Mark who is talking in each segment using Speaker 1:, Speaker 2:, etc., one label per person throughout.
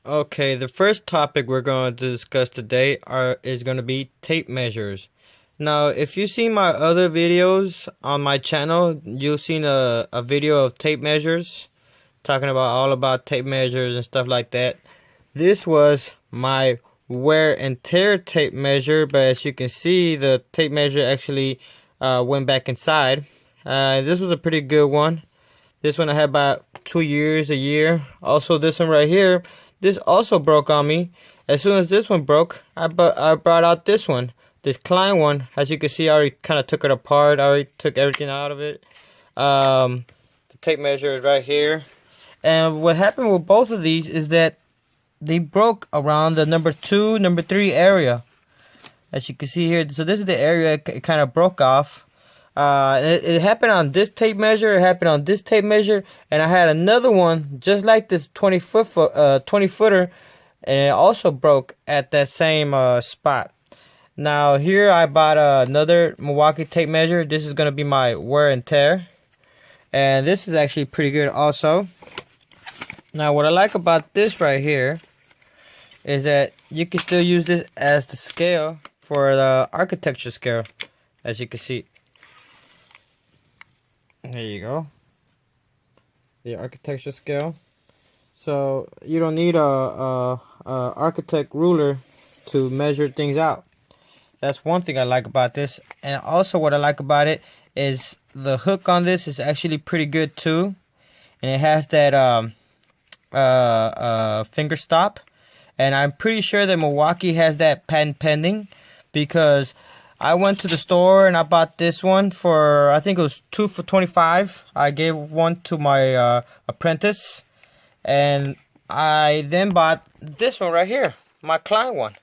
Speaker 1: Okay, the first topic we're going to discuss today is going to be tape measures. Now, if you've seen my other videos on my channel, you've seen a video of tape measures, talking about all about tape measures and stuff like that. This was my wear and tear tape measure, but as you can see, the tape measure actually went back inside. This was a pretty good one. This one I had about 2 years, a year. Also, this one right here, this also broke on me. As soon as this one broke, I brought out this one, this Klein one. As you can see, I already kind of took it apart. I already took everything out of it. The tape measure is right here. And what happened with both of these is that they broke around the number 2, number 3 area. As you can see here, so this is the area it kind of broke off. It happened on this tape measure. It happened on this tape measure, and I had another one just like this 20 footer, and it also broke at that same spot. Now here I bought another Milwaukee tape measure. This is gonna be my wear and tear, and this is actually pretty good also. Now what I like about this right here is that you can still use this as the scale for the architecture scale, as you can see. There you go, the architecture scale. So you don't need a architect ruler to measure things out. That's one thing I like about this. And also what I like about it is the hook on this is actually pretty good too, and it has that finger stop, and I'm pretty sure that Milwaukee has that patent pending, because I went to the store and I bought this one for, I think it was 2 for $25. I gave one to my apprentice, and I then bought this one right here, my Klein one.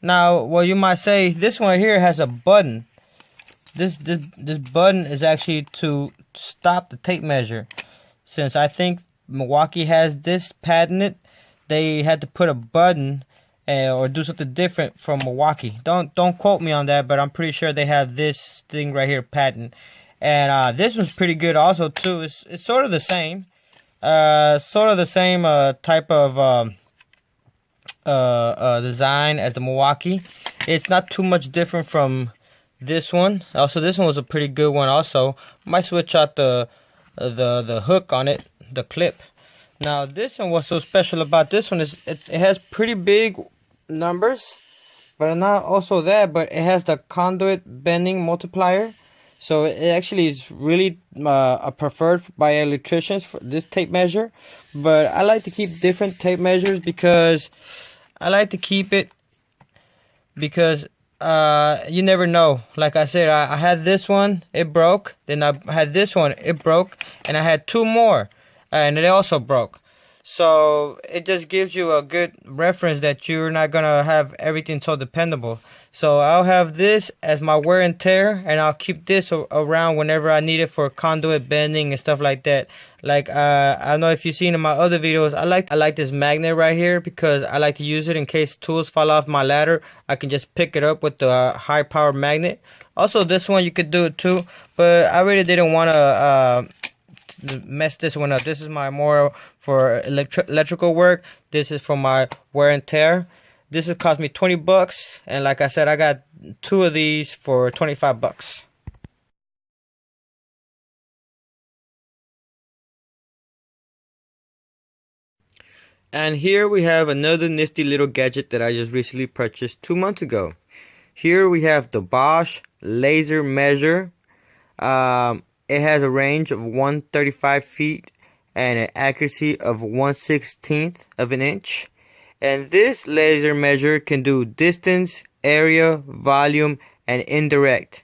Speaker 1: Now, well, you might say this one here has a button. This button is actually to stop the tape measure. Since I think Milwaukee has this patented, they had to put a button or do something different from Milwaukee. Don't quote me on that, but I'm pretty sure they have this thing right here patent. And this one's pretty good also too. It's sort of the same, type of design as the Milwaukee. It's not too much different from this one. Also, this one was a pretty good one also. Might switch out the hook on it, the clip. Now this one, what's so special about this one is it has pretty big numbers, but not also that, but it has the conduit bending multiplier. So it actually is really preferred by electricians for this tape measure. But I like to keep different tape measures because I like to keep it because you never know. Like I said, I had this one, it broke. Then I had this one, it broke, and I had 2 more, and it also broke. So it just gives you a good reference that you're not gonna have everything so dependable. So I'll have this as my wear and tear, and I'll keep this around whenever I need it for conduit bending and stuff like that. Like I don't know if you've seen in my other videos, I like this magnet right here because I like to use it in case tools fall off my ladder. I can just pick it up with the high power magnet. Also, this one you could do it too, but I really didn't want to mess this one up. This is my more for electrical work. This is for my wear and tear. This has cost me 20 bucks, and like I said, I got 2 of these for 25 bucks. And here we have another nifty little gadget that I just recently purchased 2 months ago. Here we have the Bosch laser measure. It has a range of 135 feet and an accuracy of 1/16 of an inch. And this laser measure can do distance, area, volume, and indirect,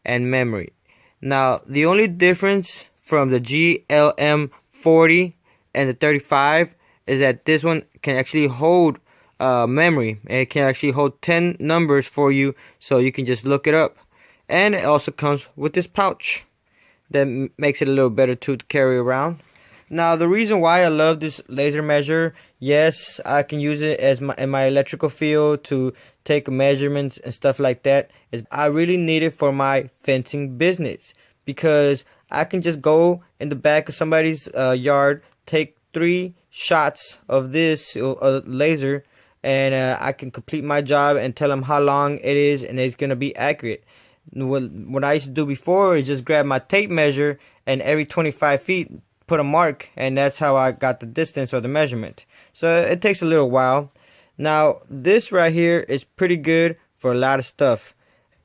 Speaker 1: and memory. Now, the only difference from the GLM 40 and the 35 is that this one can actually hold memory. It can actually hold 10 numbers for you, so you can just look it up. And it also comes with this pouch that makes it a little better to carry around. Now, the reason why I love this laser measure, yes, I can use it as in my electrical field to take measurements and stuff like that, is I really need it for my fencing business, because I can just go in the back of somebody's yard, take 3 shots of this laser, and I can complete my job and tell them how long it is, and it's gonna be accurate. What I used to do before is just grab my tape measure and every 25 feet put a mark, and that's how I got the distance or the measurement. So it takes a little while. Now this right here is pretty good for a lot of stuff.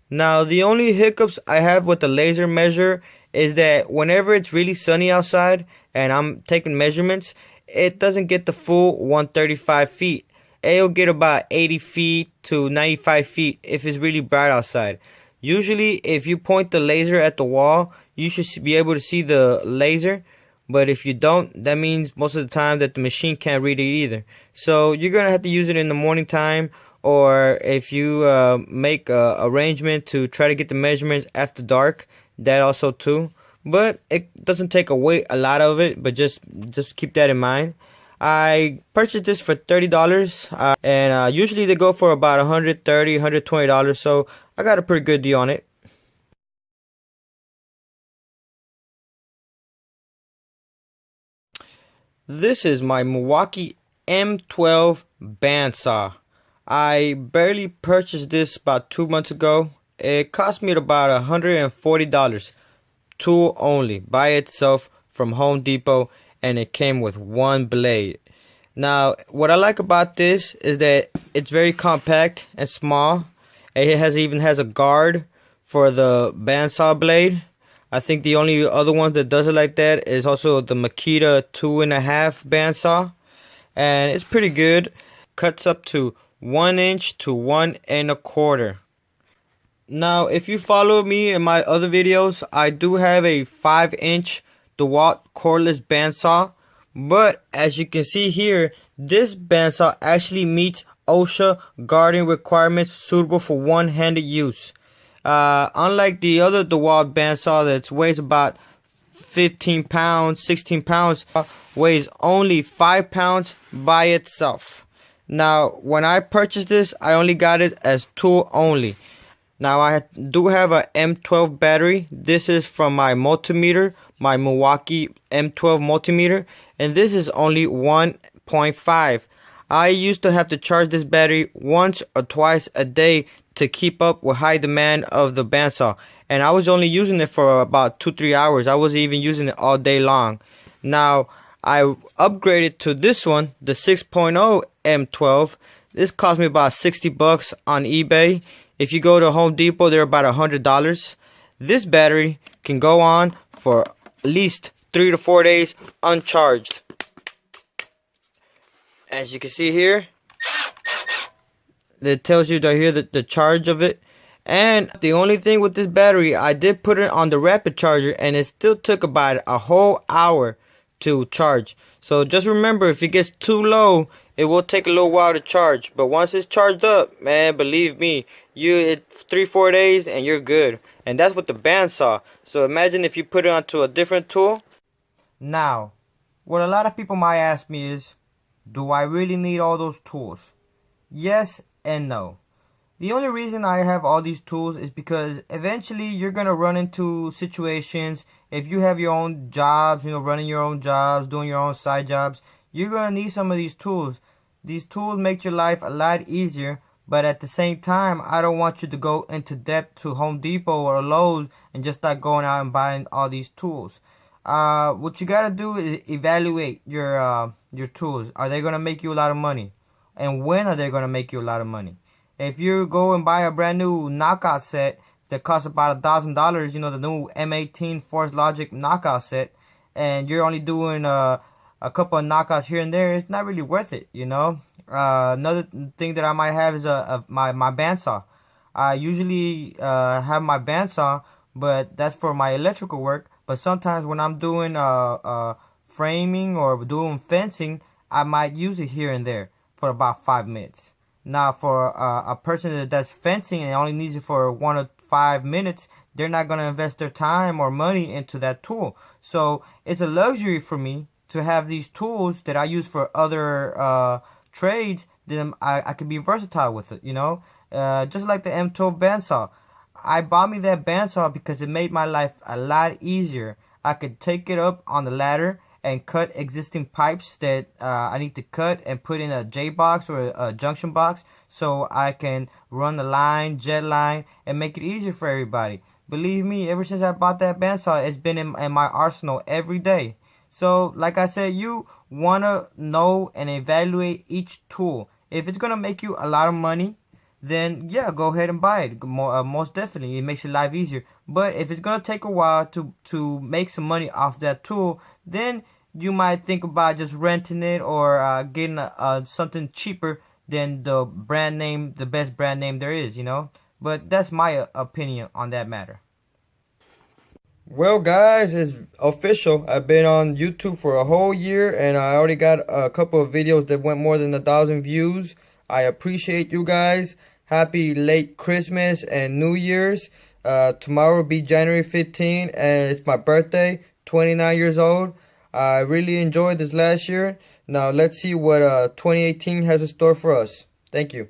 Speaker 1: Now the only hiccups I have with the laser measure is that whenever it's really sunny outside and I'm taking measurements, it doesn't get the full 135 feet. It'll get about 80 feet to 95 feet if it's really bright outside. Usually if you point the laser at the wall, you should be able to see the laser. But if you don't, that means most of the time that the machine can't read it either. So you're going to have to use it in the morning time, or if you make a arrangement to try to get the measurements after dark, that also too. But it doesn't take away a lot of it, but just keep that in mind. I purchased this for $30, and usually they go for about $130, $120, so I got a pretty good deal on it. This is my Milwaukee M12 bandsaw. I barely purchased this about 2 months ago. It cost me about $140, tool only, by itself from Home Depot, and it came with one blade. Now, what I like about this is that it's very compact and small. It even has a guard for the bandsaw blade. I think the only other one that does it like that is also the Makita 2.5 bandsaw, and it's pretty good. Cuts up to 1 inch to 1 1/4. Now, if you follow me in my other videos, I do have a 5-inch DeWalt cordless bandsaw, but as you can see here, this bandsaw actually meets OSHA guarding requirements suitable for one-handed use. Unlike the other DeWalt bandsaw that weighs about 15 pounds, 16 pounds, weighs only 5 pounds by itself. Now, when I purchased this, I only got it as tool only. Now, I do have a M12 battery. This is from my multimeter, my Milwaukee M12 multimeter, and this is only 1.5. I used to have to charge this battery once or twice a day to keep up with high demand of the bandsaw, and I was only using it for about 2-3 hours. I wasn't even using it all day long. Now I upgraded to this one, the 6.0 M12. This cost me about $60 on eBay. If you go to Home Depot, they're about $100. This battery can go on for at least 3 to 4 days uncharged. As you can see here, it tells you right here the charge of it. And the only thing with this battery, I did put it on the rapid charger, and it still took about a whole hour to charge. So just remember, if it gets too low, it will take a little while to charge. But once it's charged up, man, believe me, it's 3-4 days and you're good. And that's with the bandsaw. So imagine if you put it onto a different tool. Now, what a lot of people might ask me is, do I really need all those tools? Yes and no. The only reason I have all these tools is because eventually you're going to run into situations. If you have your own jobs, running your own jobs, doing your own side jobs, you're going to need some of these tools. These tools make your life a lot easier, but at the same time, I don't want you to go into debt to Home Depot or Lowe's and just start going out and buying all these tools. What you got to do is evaluate your tools. Are they going to make you a lot of money? And when are they going to make you a lot of money? If you go and buy a brand new knockout set that costs about $1,000, the new M18 Force Logic knockout set, and you're only doing a couple of knockouts here and there, it's not really worth it, Another thing that I might have is my bandsaw. I usually have my bandsaw, but that's for my electrical work. But sometimes when I'm doing framing or doing fencing, I might use it here and there for about 5 minutes. Now, for a person that does fencing and only needs it for 1 or 5 minutes, they're not going to invest their time or money into that tool. So it's a luxury for me to have these tools that I use for other trades. Then I can be versatile with it, just like the M12 bandsaw. I bought me that bandsaw because it made my life a lot easier. I could take it up on the ladder and cut existing pipes that I need to cut and put in a J box or a junction box, so I can run the line, jet line, and make it easier for everybody. Believe me, ever since I bought that bandsaw, it's been in my arsenal every day. So, like I said, you want to know and evaluate each tool. If it's going to make you a lot of money, then yeah, go ahead and buy it. Most definitely, it makes your life easier. But if it's going to take a while to make some money off that tool, then you might think about just renting it or getting something cheaper than the brand name, the best brand name there is, you know. But that's my opinion on that matter. Well, guys, it's official. I've been on YouTube for a whole year, and I already got a couple of videos that went more than 1,000 views. I appreciate you guys. Happy late Christmas and New Year's. Tomorrow will be January 15th, and it's my birthday, 29 years old. I really enjoyed this last year. Now, let's see what 2018 has in store for us. Thank you.